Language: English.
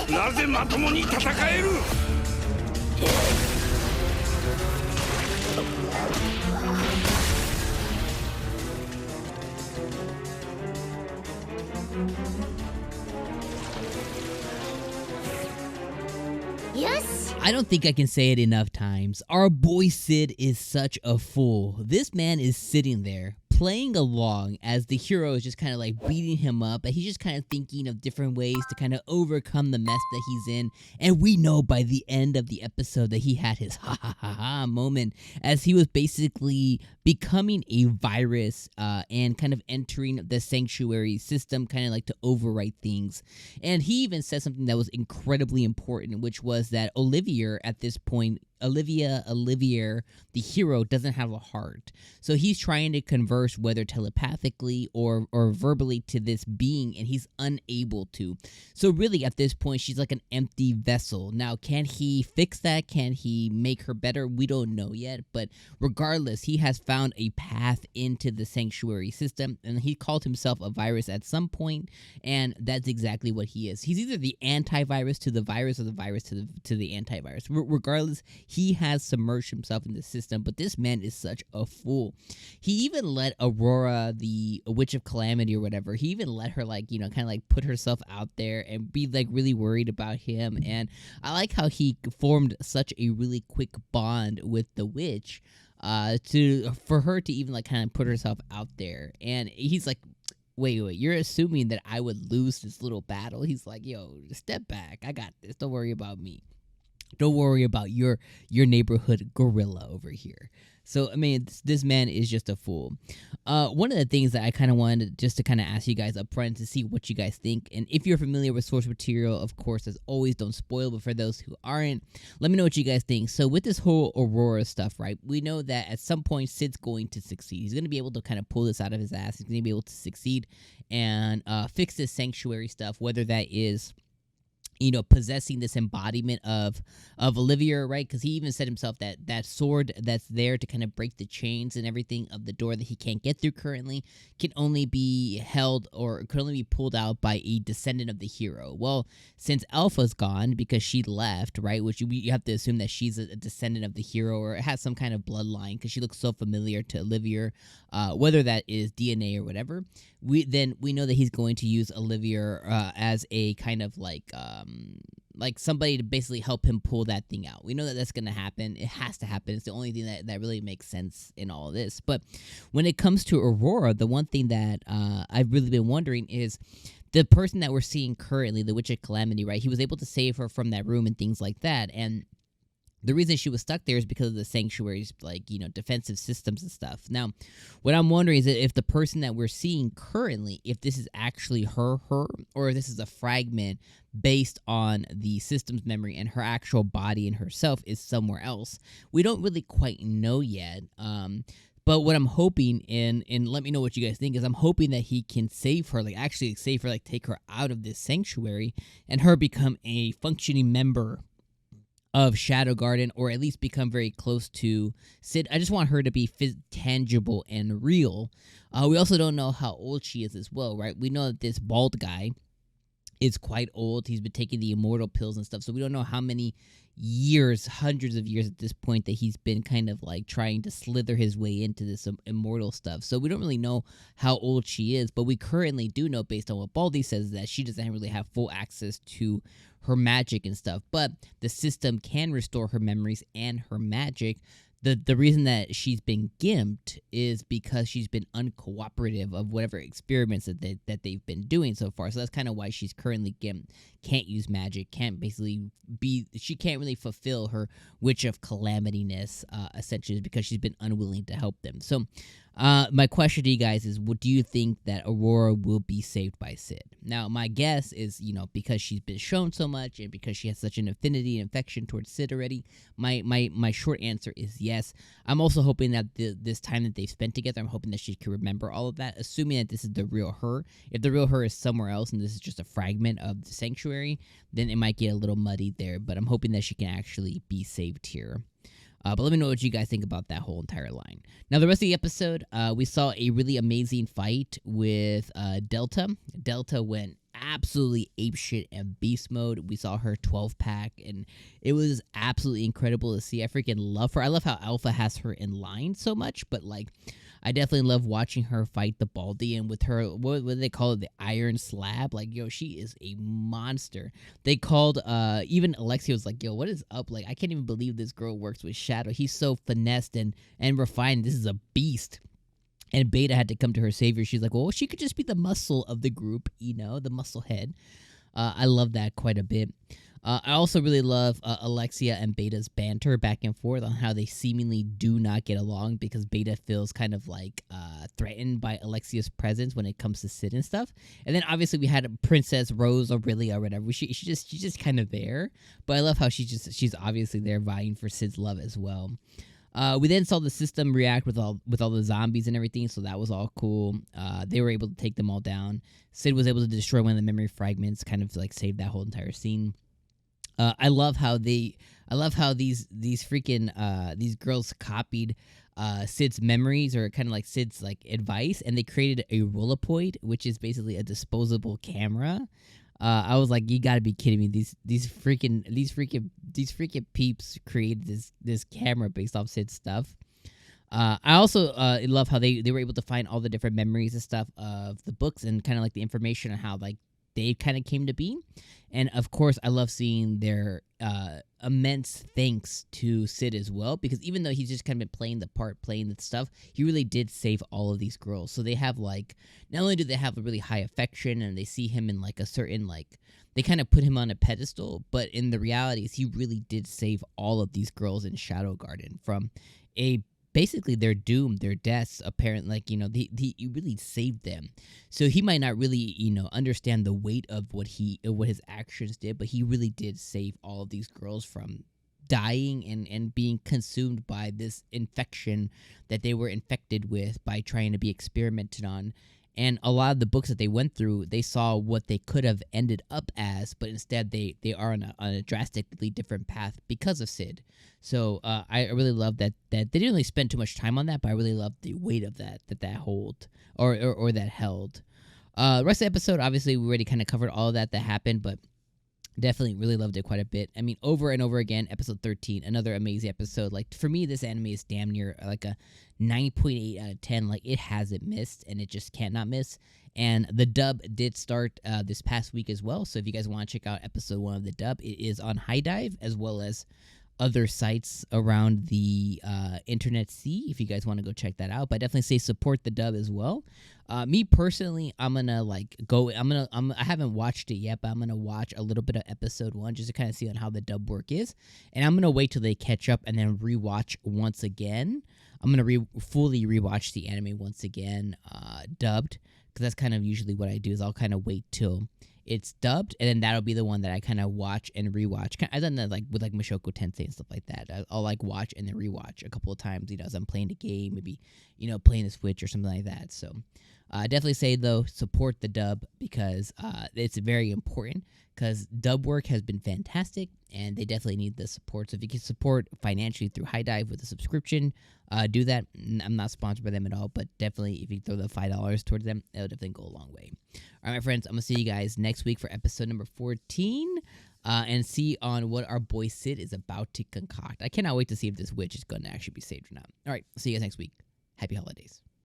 なぜまともに戦える。よし。 I don't think I can say it enough times. Our boy Cid is such a fool. This man is sitting there playing along as the hero is just kind of like beating him up, and he's just kind of thinking of different ways to kind of overcome the mess that he's in. And we know by the end of the episode that he had his ha ha ha ha moment as he was basically becoming a virus and kind of entering the sanctuary system, kind of like to overwrite things. And he even said something that was incredibly important, which was that Olivier at this point, Olivier, the hero, doesn't have a heart. So he's trying to converse, whether telepathically or verbally, to this being, and he's unable to. So really, at this point, she's like an empty vessel. Now, can he fix that? Can he make her better? We don't know yet. But regardless, he has found a path into the sanctuary system, and he called himself a virus at some point, and that's exactly what he is. He's either the antivirus to the virus or the virus to the antivirus. Regardless, he has submerged himself in the system, but this man is such a fool. He even let Aurora, the Witch of Calamity or whatever, he even let her, like, you know, kind of like put herself out there and be like really worried about him. And I like how he formed such a really quick bond with the witch for her to even like kind of put herself out there. And he's like, wait, you're assuming that I would lose this little battle? He's like, yo, step back, I got this, don't worry about me. Don't worry about your neighborhood gorilla over here. So, I mean, this man is just a fool. One of the things that I kind of wanted just to kind of ask you guys up front to see what you guys think. And if you're familiar with source material, of course, as always, don't spoil. But for those who aren't, let me know what you guys think. So with this whole Aurora stuff, right, we know that at some point Cid's going to succeed. He's going to be able to kind of pull this out of his ass. He's going to be able to succeed and fix this sanctuary stuff, whether that is, you know, possessing this embodiment of Olivier, right? Because he even said himself that that sword that's there to kind of break the chains and everything of the door that he can't get through currently can only be held or could only be pulled out by a descendant of the hero. Well, since Alpha's gone because she left, right? Which you have to assume that she's a descendant of the hero or has some kind of bloodline because she looks so familiar to Olivier, whether that is DNA or whatever. We know that he's going to use Olivier as a kind of like somebody to basically help him pull that thing out. We know that that's going to happen. It has to happen. It's the only thing that really makes sense in all of this. But when it comes to Aurora, the one thing that I've really been wondering is the person that we're seeing currently, the Witch of Calamity, right? He was able to save her from that room and things like that. And the reason she was stuck there is because of the sanctuary's, like, you know, defensive systems and stuff. Now, what I'm wondering is that if the person that we're seeing currently, if this is actually her, or if this is a fragment based on the system's memory and her actual body and herself is somewhere else. We don't really quite know yet. But what I'm hoping, and let me know what you guys think, is I'm hoping that he can save her, like actually save her, like take her out of this sanctuary and her become a functioning member of Shadow Garden, or at least become very close to Cid. I just want her to be tangible and real. We also don't know how old she is as well, right? We know that this bald guy is quite old. He's been taking the immortal pills and stuff, so we don't know how many years, hundreds of years at this point, that he's been kind of like trying to slither his way into this immortal stuff. So we don't really know how old she is, but we currently do know, based on what Baldy says, that she doesn't really have full access to her magic and stuff, but the system can restore her memories and her magic. The reason that she's been gimped is because she's been uncooperative of whatever experiments that they've been doing so far. So that's kind of why she's currently gimped. Can't use magic. She can't really fulfill her Witch of Calamity-ness, essentially, because she's been unwilling to help them. So my question to you guys is, do you think that Aurora will be saved by Cid? Now, my guess is, you know, because she's been shown so much and because she has such an affinity and affection towards Cid already, my short answer is yes. I'm also hoping that this time that they've spent together, I'm hoping that she can remember all of that, assuming that this is the real her. If the real her is somewhere else and this is just a fragment of the sanctuary, then it might get a little muddy there, but I'm hoping that she can actually be saved here. But let me know what you guys think about that whole entire line. Now, the rest of the episode, we saw a really amazing fight with Delta. Delta went absolutely apeshit and beast mode. We saw her 12-pack, and it was absolutely incredible to see. I freaking love her. I love how Alpha has her in line so much, but like, I definitely love watching her fight the Baldy, and with her, what do they call it, the iron slab? Like, yo, she is a monster. They called, even Alexia was like, yo, what is up? Like, I can't even believe this girl works with Shadow. He's so finessed and refined. This is a beast. And Beta had to come to her savior. She's like, well, she could just be the muscle of the group, you know, the muscle head. I love that quite a bit. I also really love Alexia and Beta's banter back and forth on how they seemingly do not get along because Beta feels kind of like threatened by Alexia's presence when it comes to Sid and stuff. And then obviously we had Princess Rose Aurelia or whatever. She's just kind of there, but I love how she's obviously there vying for Sid's love as well. We then saw the system react with all the zombies and everything, so that was all cool. They were able to take them all down. Sid was able to destroy one of the memory fragments, kind of like save that whole entire scene. I love how these freaking these girls copied Sid's memories, or kind of like Sid's like advice, and they created a Rollopoid, which is basically a disposable camera. I was like, you gotta be kidding me! These freaking peeps created this camera based off Sid's stuff. I also love how they were able to find all the different memories and stuff of the books, and kind of like the information on how like they kind of came to be. And of course, I love seeing their immense thanks to Sid as well, because even though he's just kind of been playing the part, playing the stuff, he really did save all of these girls. So they have like, not only do they have a really high affection, and they see him in like a certain like, they kind of put him on a pedestal, but in the reality is he really did save all of these girls in Shadow Garden from basically their doom, their deaths, apparently, like, you know, he really saved them. So he might not really, you know, understand the weight of what his actions did, but he really did save all of these girls from dying and being consumed by this infection that they were infected with by trying to be experimented on. And a lot of the books that they went through, they saw what they could have ended up as, but instead they are on a drastically different path because of Sid. So I really love that they didn't really spend too much time on that, but I really love the weight of that hold or that held. The rest of the episode, obviously, we already kind of covered all of that happened, but definitely really loved it quite a bit. I mean, over and over again, episode 13, another amazing episode. Like, for me, this anime is damn near like a 9.8 out of 10. Like, it hasn't missed, and it just cannot miss. And the dub did start this past week as well. So if you guys want to check out episode 1 of the dub, it is on High Dive as well as other sites around the internet sea, if you guys want to go check that out. But I definitely say support the dub as well. Me personally, I'm gonna like go. I haven't watched it yet, but I'm gonna watch a little bit of episode 1 just to kind of see on how the dub work is, and I'm gonna wait till they catch up and then rewatch once again. I'm gonna fully rewatch the anime once again, dubbed, because that's kind of usually what I do. Is I'll kind of wait till it's dubbed, and then that'll be the one that I kind of watch and rewatch. I've done that like with like Mushoku Tensei and stuff like that. I'll like watch and then rewatch a couple of times, you know, as I'm playing the game, maybe, you know, playing the Switch or something like that. So I definitely say, though, support the dub, because it's very important, because dub work has been fantastic, and they definitely need the support. So if you can support financially through High Dive with a subscription, do that. I'm not sponsored by them at all, but definitely if you throw the $5 towards them, it'll definitely go a long way. All right, my friends, I'm going to see you guys next week for episode number 14, and see on what our boy Sid is about to concoct. I cannot wait to see if this witch is going to actually be saved or not. All right, see you guys next week. Happy holidays.